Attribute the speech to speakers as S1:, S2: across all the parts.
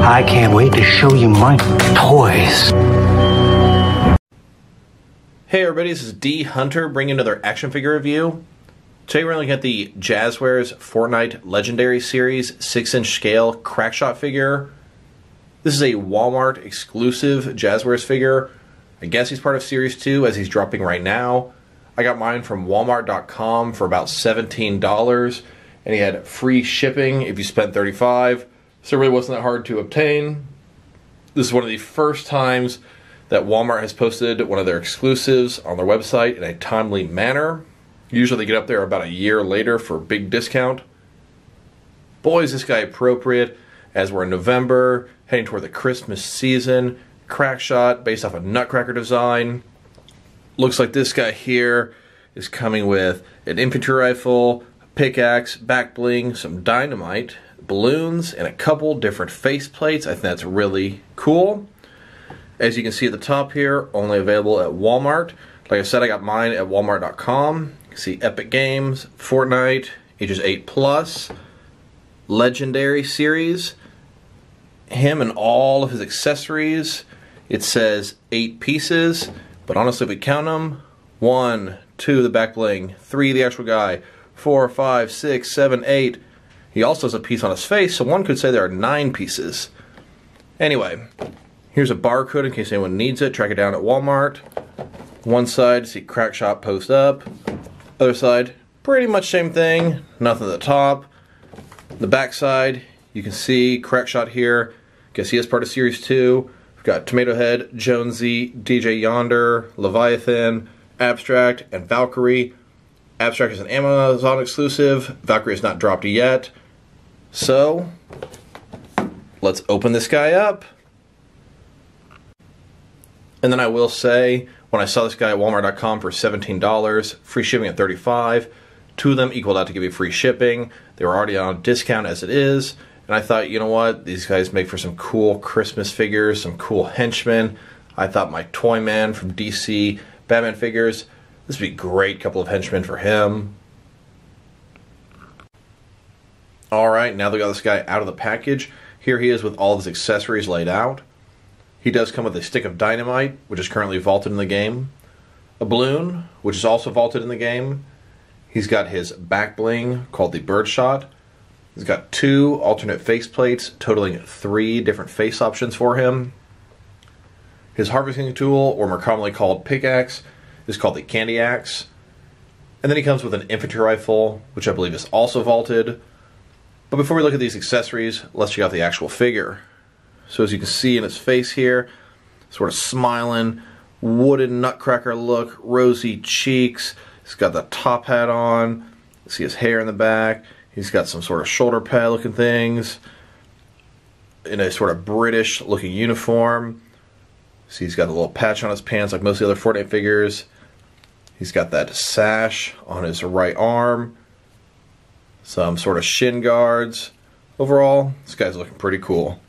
S1: I can't wait to show you my toys.
S2: Hey everybody, this is D Hunter bringing another action figure review. Today we're looking at the Jazwares Fortnite Legendary Series 6-inch scale Crackshot figure. This is a Walmart exclusive Jazwares figure. I guess he's part of Series 2 as he's dropping right now. I got mine from Walmart.com for about $17, and he had free shipping if you spent $35, so it really wasn't that hard to obtain. This is one of the first times that Walmart has posted one of their exclusives on their website in a timely manner. Usually they get up there about a year later for a big discount. Boy, is this guy appropriate as we're in November, heading toward the Christmas season. Crackshot based off a Nutcracker design. Looks like this guy here is coming with an infantry rifle, a pickaxe, back bling, some dynamite, balloons, and a couple different face plates. I think that's really cool. As you can see at the top here, only available at Walmart. Like I said, I got mine at Walmart.com. You can see Epic Games, Fortnite, ages 8+, Legendary Series, him and all of his accessories. It says 8 pieces, but honestly if we count them, 1, 2 the back bling, 3 the actual guy, 4, 5, 6, 7, 8. He also has a piece on his face, so one could say there are 9 pieces. Anyway, here's a barcode in case anyone needs it. Track it down at Walmart. One side, see Crackshot post up. Other side, pretty much same thing. Nothing at the top. The back side, you can see Crackshot here. Guess he is part of Series 2. We've got Tomato Head, Jonesy, DJ Yonder, Leviathan, Abstract, and Valkyrie. Abstract is an Amazon exclusive. Valkyrie is not dropped yet. So, let's open this guy up. And then I will say, when I saw this guy at Walmart.com for $17, free shipping at $35, 2 of them equaled out to give you free shipping. They were already on a discount as it is, and I thought, you know what, these guys make for some cool Christmas figures, some cool henchmen. I thought my Toyman from DC Batman figures, this would be a great couple of henchmen for him. Alright, now they got this guy out of the package. Here he is with all of his accessories laid out. He does come with a stick of dynamite, which is currently vaulted in the game. A balloon, which is also vaulted in the game. He's got his back bling, called the Birdshot. He's got 2 alternate face plates, totaling 3 different face options for him. His harvesting tool, or more commonly called pickaxe, is called the Candy Axe. And then he comes with an infantry rifle, which I believe is also vaulted. But before we look at these accessories, let's check out the actual figure. So as you can see in his face here, sort of smiling, wooden Nutcracker look, rosy cheeks. He's got the top hat on. You see his hair in the back. He's got some sort of shoulder pad looking things in a sort of British looking uniform. See, he's got a little patch on his pants like most of the other Fortnite figures. He's got that sash on his right arm. Some sort of shin guards. Overall, this guy's looking pretty cool.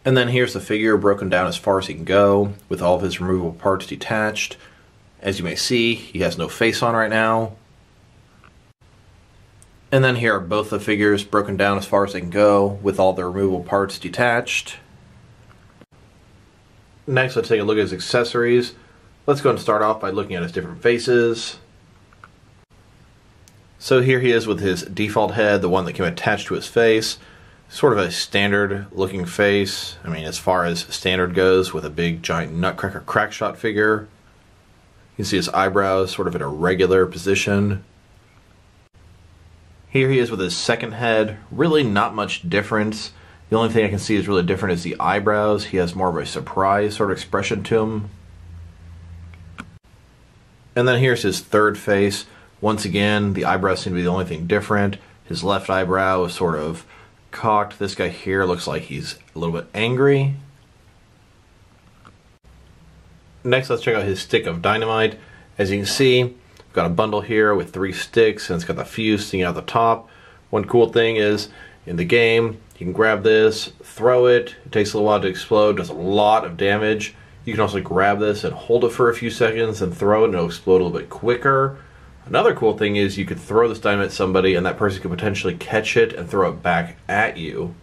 S2: And then here's the figure broken down as far as he can go, with all of his removable parts detached. As you may see, he has no face on right now. And then here are both the figures broken down as far as they can go, with all their removable parts detached. Next, let's take a look at his accessories. Let's go and start off by looking at his different faces. So here he is with his default head, the one that came attached to his face. Sort of a standard looking face. I mean, as far as standard goes with a big giant Nutcracker Crackshot figure. You can see his eyebrows sort of in a regular position. Here he is with his second head. Really not much difference. The only thing I can see is really different is the eyebrows. He has more of a surprise sort of expression to him. And then here's his third face. Once again, the eyebrows seem to be the only thing different. His left eyebrow is sort of cocked. This guy here looks like he's a little bit angry. Next, let's check out his stick of dynamite. As you can see, we've got a bundle here with 3 sticks, and it's got the fuse sticking out the top. One cool thing is, in the game, you can grab this, throw it. It takes a little while to explode, does a lot of damage. You can also grab this and hold it for a few seconds and throw it, and it'll explode a little bit quicker. Another cool thing is you could throw this dynamite at somebody and that person could potentially catch it and throw it back at you.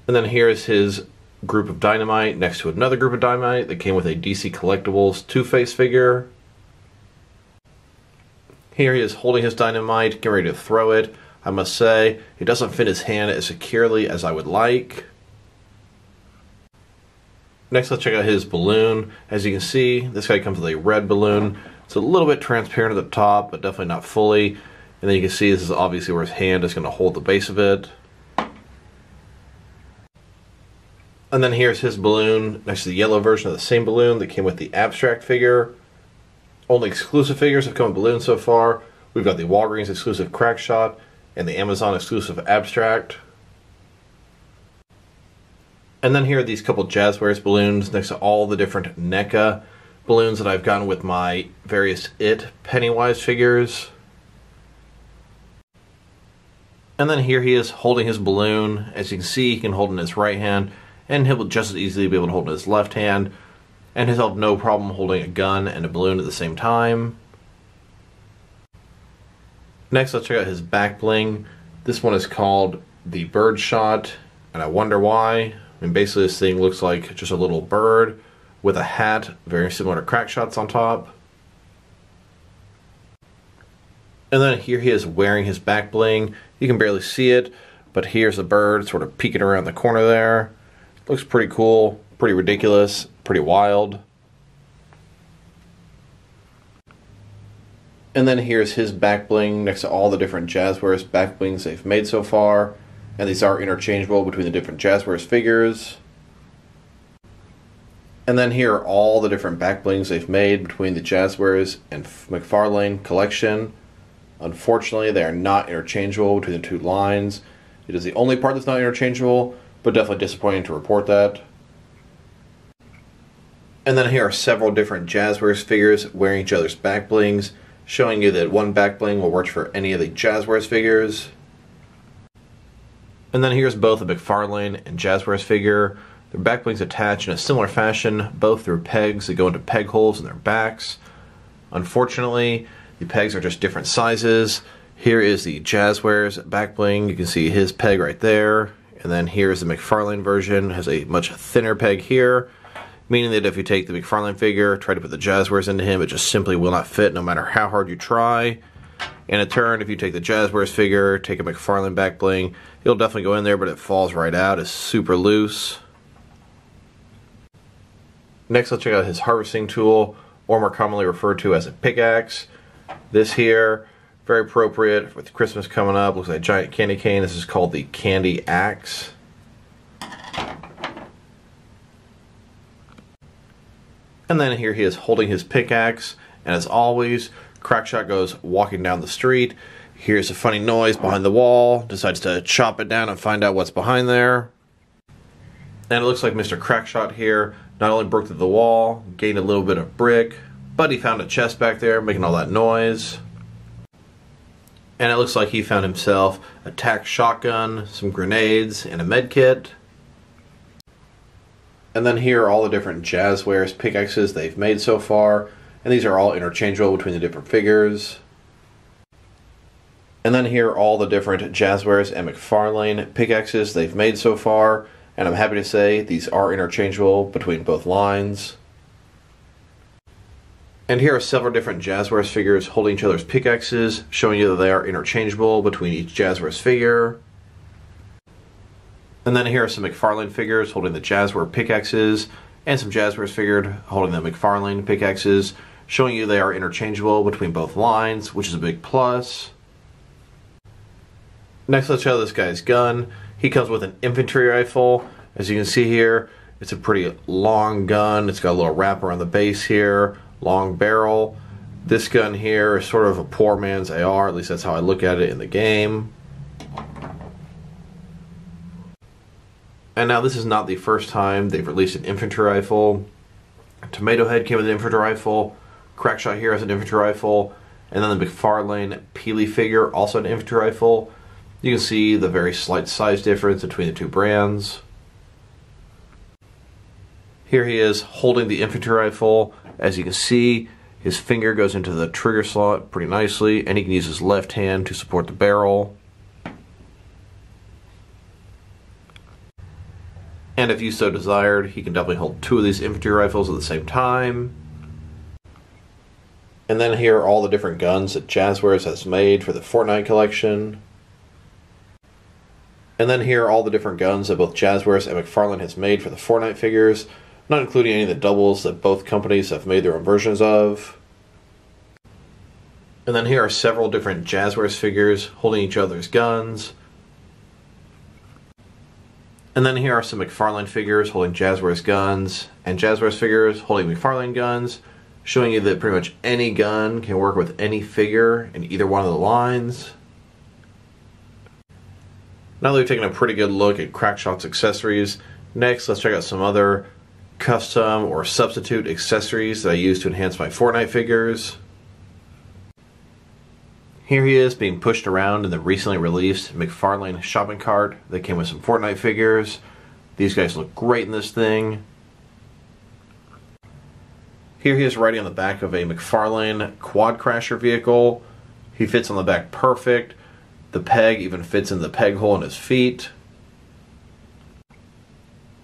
S2: And then here's his group of dynamite next to another group of dynamite that came with a DC Collectibles Two-Face figure. Here he is holding his dynamite, getting ready to throw it. I must say, it doesn't fit his hand as securely as I would like. Next, let's check out his balloon. As you can see, this guy comes with a red balloon. It's a little bit transparent at the top, but definitely not fully. And then you can see this is obviously where his hand is going to hold the base of it. And then here's his balloon next to the yellow version of the same balloon that came with the abstract figure. Only exclusive figures have come with balloons so far. We've got the Walgreens exclusive Crackshot and the Amazon exclusive abstract. And then here are these couple Jazzwares balloons next to all the different NECA balloons that I've gotten with my various It Pennywise figures. And then here he is holding his balloon. As you can see, he can hold it in his right hand, and he'll just as easily be able to hold it in his left hand. And he'll have no problem holding a gun and a balloon at the same time. Next, let's check out his back bling. This one is called the Bird Shot, and I wonder why. I mean, basically this thing looks like just a little bird with a hat, very similar to Crackshot's on top. And then here he is wearing his back bling. You can barely see it, but here's a bird sort of peeking around the corner there. Looks pretty cool, pretty ridiculous, pretty wild. And then here's his back bling next to all the different Jazzwares back blings they've made so far. And these are interchangeable between the different Jazzwares figures. And then here are all the different back blings they've made between the Jazzwares and McFarlane collection. Unfortunately, they are not interchangeable between the two lines. It is the only part that's not interchangeable, but definitely disappointing to report that. And then here are several different Jazzwares figures wearing each other's back blings, showing you that one back bling will work for any of the Jazzwares figures. And then here's both a McFarlane and Jazzwares figure. Their back blings attach in a similar fashion, both through pegs that go into peg holes in their backs. Unfortunately, the pegs are just different sizes. Here is the Jazzwares back bling. You can see his peg right there. And then here's the McFarlane version. It has a much thinner peg here, meaning that if you take the McFarlane figure, try to put the Jazzwares into him, it just simply will not fit no matter how hard you try. And in turn, if you take the Jazzwares figure, take a McFarlane back bling, it'll definitely go in there, but it falls right out. It's super loose. Next, let's check out his harvesting tool, or more commonly referred to as a pickaxe. This here, very appropriate with Christmas coming up. Looks like a giant candy cane. This is called the Candy Axe. And then here he is holding his pickaxe, and as always, Crackshot goes walking down the street, hears a funny noise behind the wall, decides to chop it down and find out what's behind there. And it looks like Mr. Crackshot here not only broke through the wall, gained a little bit of brick, but he found a chest back there making all that noise. And it looks like he found himself a tack shotgun, some grenades, and a med kit. And then here are all the different Jazzwares pickaxes they've made so far, and these are all interchangeable between the different figures. And then here are all the different Jazzwares and McFarlane pickaxes they've made so far, and I'm happy to say these are interchangeable between both lines. And here are several different Jazzwares figures holding each other's pickaxes, showing you that they are interchangeable between each Jazzwares figure. And then here are some McFarlane figures holding the Jazzwares pickaxes, and some Jazzwares figures holding the McFarlane pickaxes, showing you they are interchangeable between both lines, which is a big plus. Next, let's show this guy's gun. He comes with an infantry rifle. As you can see here, it's a pretty long gun. It's got a little wrap around the base here, long barrel. This gun here is sort of a poor man's AR, at least that's how I look at it in the game. And now this is not the first time they've released an infantry rifle. Tomato Head came with an infantry rifle, Crackshot here has an infantry rifle, and then the McFarlane Peely figure also an infantry rifle. You can see the very slight size difference between the two brands. Here he is holding the infantry rifle. As you can see, His finger goes into the trigger slot pretty nicely, and he can use his left hand to support the barrel. And if you so desired, he can definitely hold 2 of these infantry rifles at the same time. And then here are all the different guns that Jazwares has made for the Fortnite collection. And then here are all the different guns that both Jazwares and McFarlane has made for the Fortnite figures, not including any of the doubles that both companies have made their own versions of. And then here are several different Jazwares figures holding each other's guns. And then here are some McFarlane figures holding Jazwares guns, and Jazwares figures holding McFarlane guns, showing you that pretty much any gun can work with any figure in either one of the lines. Now that we've taken a pretty good look at Crackshot's accessories, next let's check out some other custom or substitute accessories that I use to enhance my Fortnite figures. Here he is being pushed around in the recently released McFarlane shopping cart that came with some Fortnite figures. These guys look great in this thing. Here he is riding on the back of a McFarlane Quad Crasher vehicle. He fits on the back perfect. The peg even fits in the peg hole in his feet.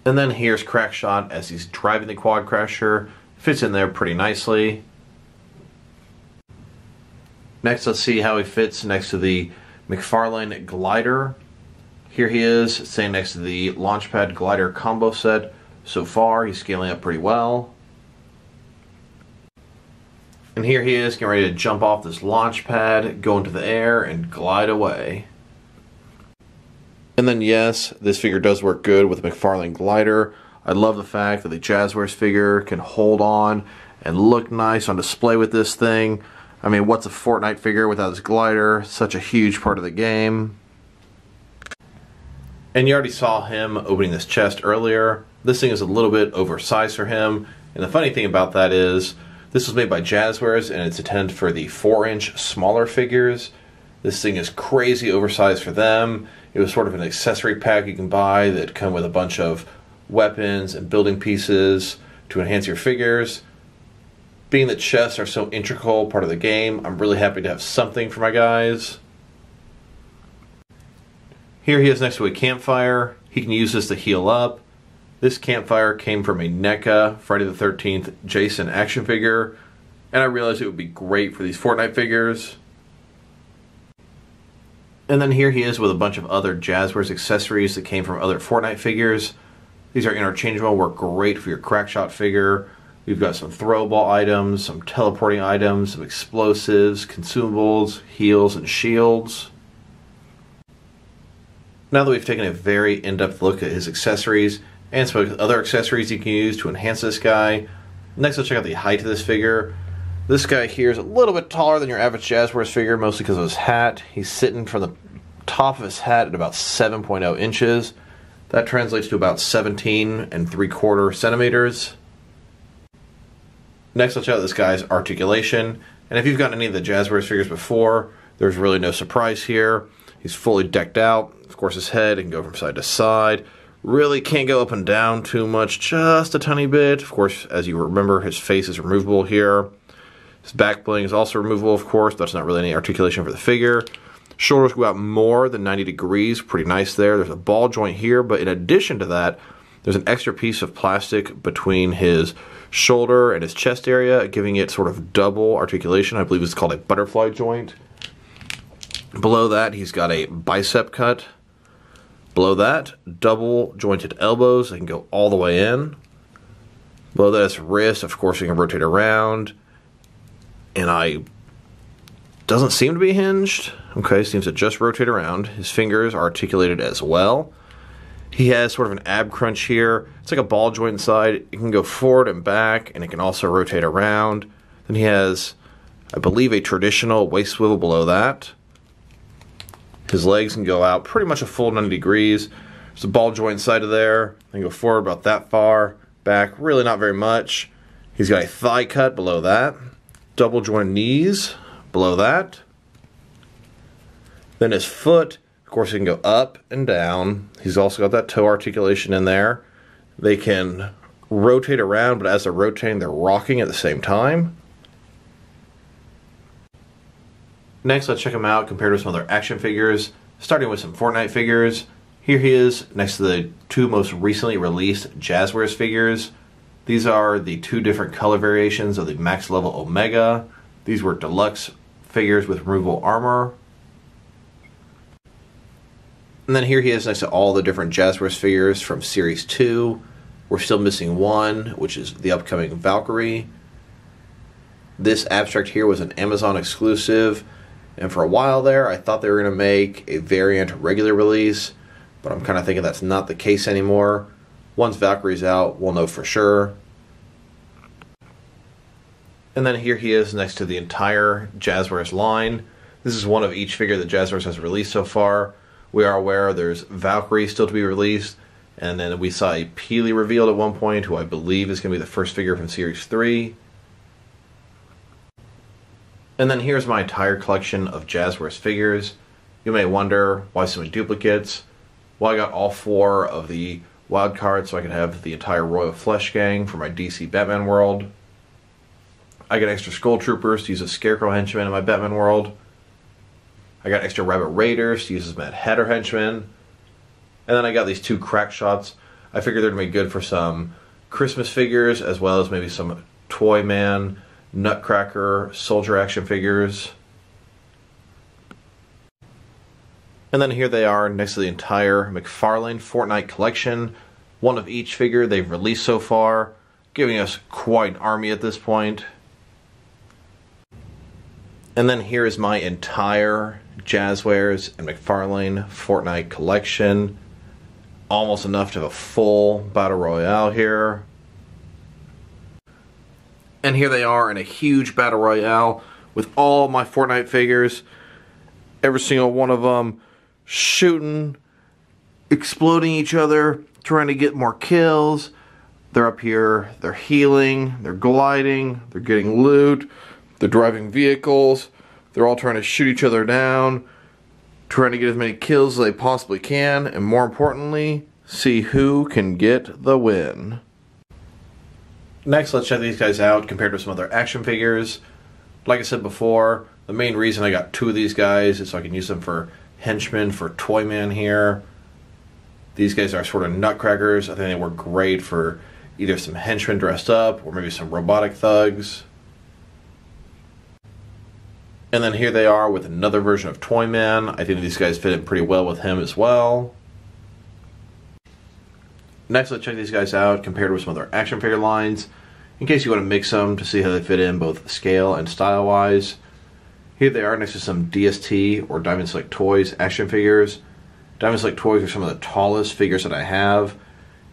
S2: And then here's Crackshot as he's driving the Quad Crasher. Fits in there pretty nicely. Next, let's see how he fits next to the McFarlane glider. Here he is, staying next to the Launchpad glider combo set. So far, he's scaling up pretty well. And here he is, getting ready to jump off this launch pad, go into the air, and glide away. And then yes, this figure does work good with the McFarlane glider. I love the fact that the Jazwares figure can hold on and look nice on display with this thing. I mean, what's a Fortnite figure without his glider? Such a huge part of the game. And you already saw him opening this chest earlier. This thing is a little bit oversized for him. And the funny thing about that is, this was made by Jazwares and it's intended for the 4-inch smaller figures. This thing is crazy oversized for them. It was sort of an accessory pack you can buy that come with a bunch of weapons and building pieces to enhance your figures. Being that chests are so integral part of the game, I'm really happy to have something for my guys. Here he is next to a campfire. He can use this to heal up. This campfire came from a NECA Friday the 13th Jason action figure, and I realized it would be great for these Fortnite figures. And then here he is with a bunch of other Jazwares accessories that came from other Fortnite figures. These are interchangeable, work great for your Crackshot figure. We've got some throwball items, some teleporting items, some explosives, consumables, heals, and shields. Now that we've taken a very in-depth look at his accessories and some other accessories you can use to enhance this guy, next let's check out the height of this figure. This guy here is a little bit taller than your average Jazwares figure, mostly because of his hat. He's sitting from the top of his hat at about 7.0 inches. That translates to about 17 3/4 centimeters. Next, let's check out this guy's articulation. And if you've gotten any of the Jazwares figures before, there's really no surprise here. He's fully decked out. Of course, his head can go from side to side. Really can't go up and down too much, just a tiny bit. Of course, as you remember, his face is removable here. His back bling is also removable, of course. That's not really any articulation for the figure. Shoulders go out more than 90 degrees. Pretty nice there. There's a ball joint here, but in addition to that, there's an extra piece of plastic between his shoulder and his chest area, giving it sort of double articulation. I believe it's called a butterfly joint. Below that, he's got a bicep cut. Below that, double jointed elbows. They can go all the way in. Below that is wrist. Of course, we can rotate around. And doesn't seem to be hinged. Okay, seems to just rotate around. His fingers are articulated as well. He has sort of an ab crunch here. It's like a ball joint inside. It can go forward and back, and it can also rotate around. Then he has, I believe, a traditional waist swivel below that. His legs can go out pretty much a full 90 degrees. There's a ball joint inside of there. They go forward about that far. Back, really not very much. He's got a thigh cut below that. Double jointed knees below that. Then his foot, of course, he can go up and down. He's also got that toe articulation in there. They can rotate around, but as they're rotating, they're rocking at the same time. Next, let's check him out compared to some other action figures, starting with some Fortnite figures. Here he is next to the two most recently released Jazwares figures. These are the two different color variations of the max level Omega. These were deluxe figures with removable armor. And then here he is next to all the different Jazwares figures from Series 2. We're still missing one, which is the upcoming Valkyrie. This abstract here was an Amazon exclusive, and for a while there I thought they were going to make a variant regular release, but I'm kind of thinking that's not the case anymore. Once Valkyrie's out, we'll know for sure. And then here he is next to the entire Jazwares line. This is one of each figure that Jazwares has released so far. We are aware there's Valkyrie still to be released, and then we saw a Peely revealed at one point, who I believe is going to be the first figure from Series 3. And then here's my entire collection of Jazwares figures. You may wonder, why so many duplicates? Well, I got all 4 of the wild cards so I could have the entire Royal Flush gang for my DC Batman world. I got extra Skull Troopers to use as Scarecrow henchmen in my Batman world. I got extra Rabbit Raiders to use as Mad Hatter henchmen. And then I got these 2 crack shots. I figured they're going to be good for some Christmas figures, as well as maybe some Toyman, Nutcracker, Soldier action figures. And then here they are next to the entire McFarlane Fortnite collection. One of each figure they've released so far, giving us quite an army at this point. And then here is my entire Jazwares and McFarlane Fortnite collection. Almost enough to have a full Battle Royale here. And here they are in a huge Battle Royale with all my Fortnite figures. Every single one of them shooting, exploding each other, trying to get more kills. They're up here, they're healing, they're gliding, they're getting loot, they're driving vehicles. They're all trying to shoot each other down, trying to get as many kills as they possibly can, and more importantly, see who can get the win. Next, let's check these guys out compared to some other action figures. Like I said before, the main reason I got 2 of these guys is so I can use them for henchmen for Toyman here. These guys are sort of nutcrackers. I think they work great for either some henchmen dressed up or maybe some robotic thugs. And then here they are with another version of Toyman. I think these guys fit in pretty well with him as well. Next, let's check these guys out compared with some other action figure lines, in case you want to mix them to see how they fit in both scale and style-wise. Here they are next to some DST or Diamond Select Toys action figures. Diamond Select Toys are some of the tallest figures that I have,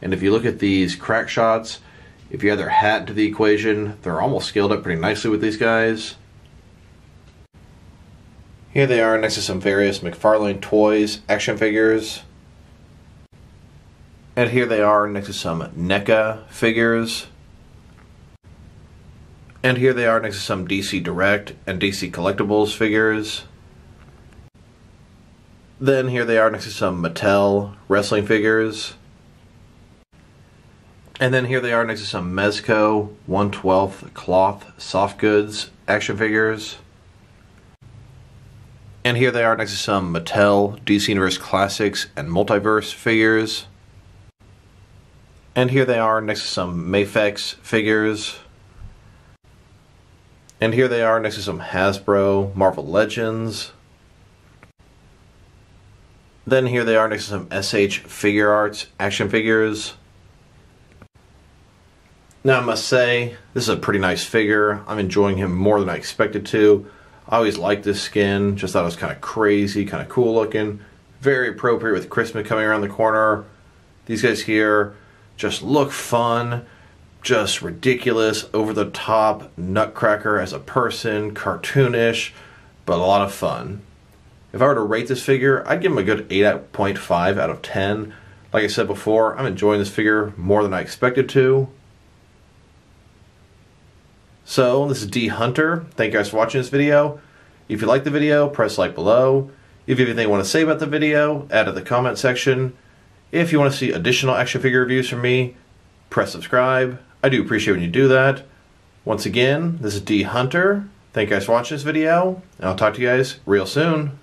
S2: and if you look at these crack shots, if you add their hat into the equation, they're almost scaled up pretty nicely with these guys. Here they are next to some various McFarlane Toys action figures. And here they are next to some NECA figures. And here they are next to some DC Direct and DC Collectibles figures. Then here they are next to some Mattel wrestling figures. And then here they are next to some Mezco 1/12 cloth soft goods action figures. And here they are next to some Mattel DC Universe Classics and Multiverse figures. And here they are next to some Mafex figures. And here they are next to some Hasbro Marvel Legends. Then here they are next to some SH Figure Arts action figures. Now I must say, this is a pretty nice figure. I'm enjoying him more than I expected to. I always liked this skin, just thought it was kind of crazy, kind of cool looking. Very appropriate with Christmas coming around the corner. These guys here just look fun, just ridiculous, over the top, nutcracker as a person, cartoonish, but a lot of fun. If I were to rate this figure, I'd give him a good 8.5 out of 10. Like I said before, I'm enjoying this figure more than I expected to. So, this is D Hunter. Thank you guys for watching this video. If you liked the video, press like below. If you have anything you want to say about the video, add it in the comment section. If you want to see additional action figure reviews from me, press subscribe. I do appreciate when you do that. Once again, this is D Hunter. Thank you guys for watching this video, and I'll talk to you guys real soon.